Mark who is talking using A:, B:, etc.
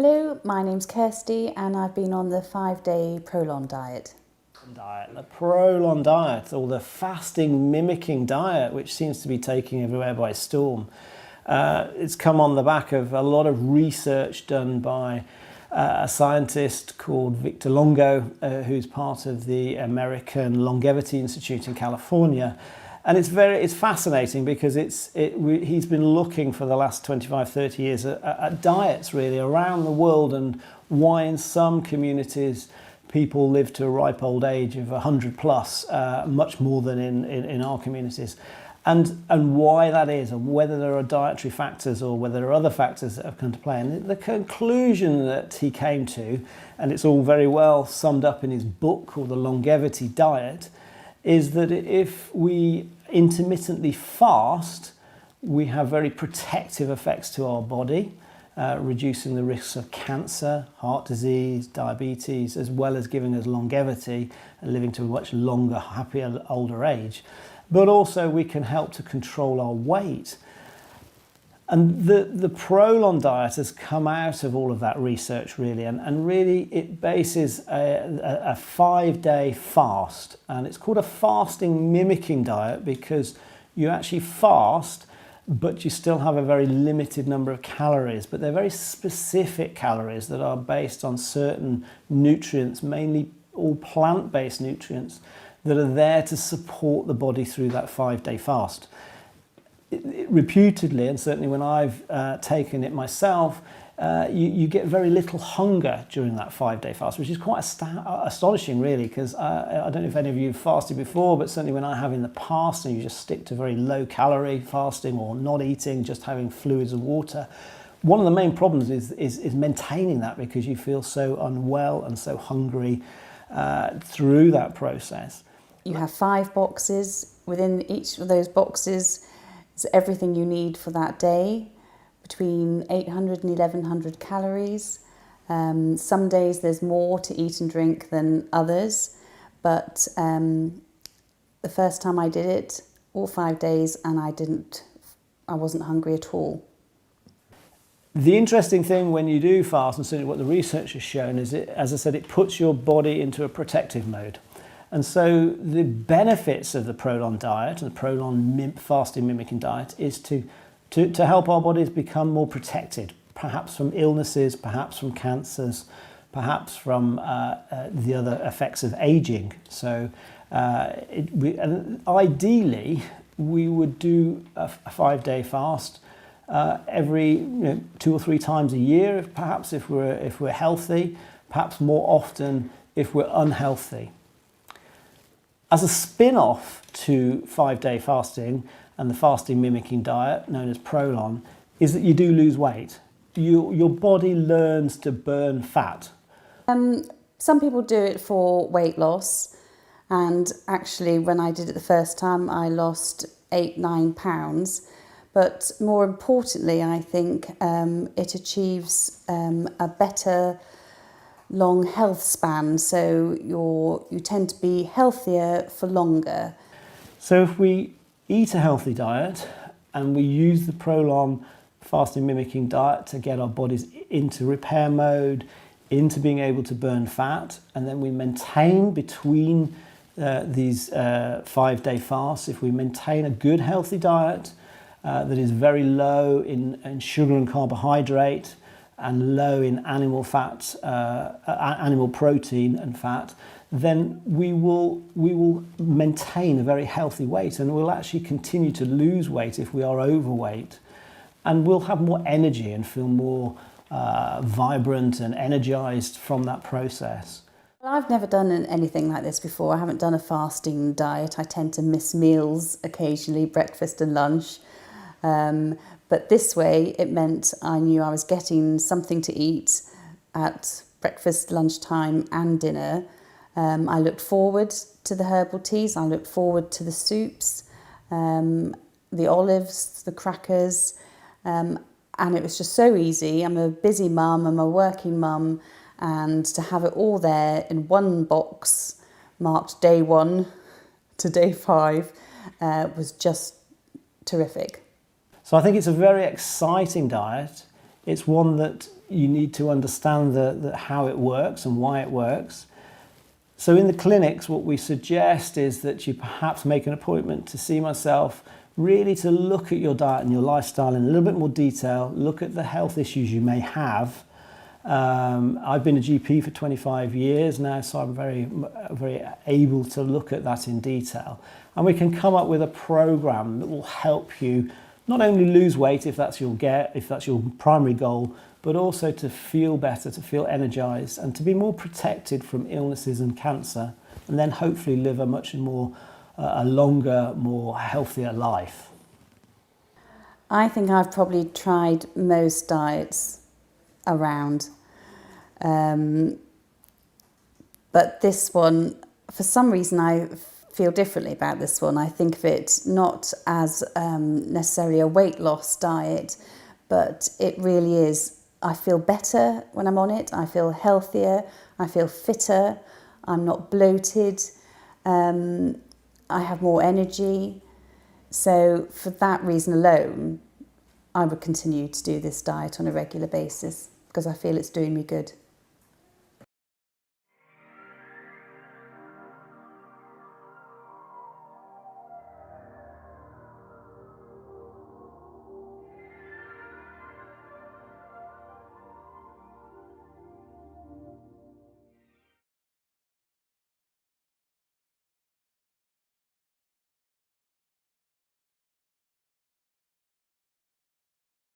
A: Hello, my name's Kirsty and I've been on the 5-day Prolon diet.
B: The Prolon Diet, or the fasting mimicking diet, which seems to be taking everywhere by storm. It's come on the back of a lot of research done by a scientist called Victor Longo, who's part of the American Longevity Institute in California. And it's fascinating because he's been looking for the last 25, 30 years at diets really around the world, and why in some communities people live to a ripe old age of 100 plus, much more than in our communities. And why that is, and whether there are dietary factors or whether there are other factors that have come to play. And the conclusion that he came to, and it's all very well summed up in his book called The Longevity Diet, is that if we intermittently fast, we have very protective effects to our body, reducing the risks of cancer, heart disease, diabetes, as well as giving us longevity and living to a much longer, happier, older age. But also we can help to control our weight. And the Prolon diet has come out of all of that research really, and really it bases a 5-day fast, and it's called a fasting mimicking diet because you actually fast but you still have a very limited number of calories, but they're very specific calories that are based on certain nutrients, mainly all plant-based nutrients, that are there to support the body through that 5-day fast. Reputedly, and certainly when I've taken it myself, you get very little hunger during that 5-day fast, which is quite astonishing really, because I don't know if any of you have fasted before, but certainly when I have in the past, and you just stick to very low calorie fasting or not eating, just having fluids and water, one of the main problems is maintaining that, because you feel so unwell and so hungry through that process.
A: You have 5 boxes. Within each of those boxes is everything you need for that day, between 800 and 1100 calories. Some days there's more to eat and drink than others, but the first time I did it, all 5 days, and I wasn't hungry at all.
B: The interesting thing when you do fast, and certainly what the research has shown, is as I said, it puts your body into a protective mode. And so the benefits of the Prolon diet and the Prolon fasting mimicking diet is to help our bodies become more protected, perhaps from illnesses, perhaps from cancers, perhaps from the other effects of aging. So ideally, we would do a 5-day fast every 2 or 3 times a year, perhaps if we're healthy, perhaps more often if we're unhealthy. As a spin-off to 5-day fasting and the fasting mimicking diet, known as Prolon, is that you do lose weight. Your body learns to burn fat.
A: Some people do it for weight loss, and actually when I did it the first time I lost 8-9 pounds, but more importantly I think it achieves a better long health span, so you tend to be healthier for longer.
B: So if we eat a healthy diet and we use the Prolon fasting mimicking diet to get our bodies into repair mode, into being able to burn fat, and then we maintain between these 5-day fasts, if we maintain a good healthy diet that is very low in sugar and carbohydrate, and low in animal fat, animal protein and fat, then we will maintain a very healthy weight, and we'll actually continue to lose weight if we are overweight, and we'll have more energy and feel more vibrant and energized from that process.
A: Well, I've never done anything like this before. I haven't done a fasting diet. I tend to miss meals occasionally, breakfast and lunch. But this way it meant I knew I was getting something to eat at breakfast, lunchtime and dinner. I looked forward to the herbal teas, I looked forward to the soups, the olives, the crackers, and it was just so easy. I'm a busy mum, I'm a working mum, and to have it all there in one box marked day 1 to day 5 was just terrific.
B: So I think it's a very exciting diet. It's one that you need to understand how it works and why it works. So in the clinics, what we suggest is that you perhaps make an appointment to see myself, really to look at your diet and your lifestyle in a little bit more detail, look at the health issues you may have. I've been a GP for 25 years now, so I'm very able to look at that in detail. And we can come up with a program that will help you not only lose weight if that's your primary goal, but also to feel better, to feel energized, and to be more protected from illnesses and cancer, and then hopefully live a much more, a longer, more healthier life.
A: I think I've probably tried most diets around, but this one, for some reason, I feel differently about this one. I think of it not as necessarily a weight loss diet, but it really is. I feel better when I'm on it. I feel healthier. I feel fitter. I'm not bloated. I have more energy. So for that reason alone, I would continue to do this diet on a regular basis because I feel it's doing me good.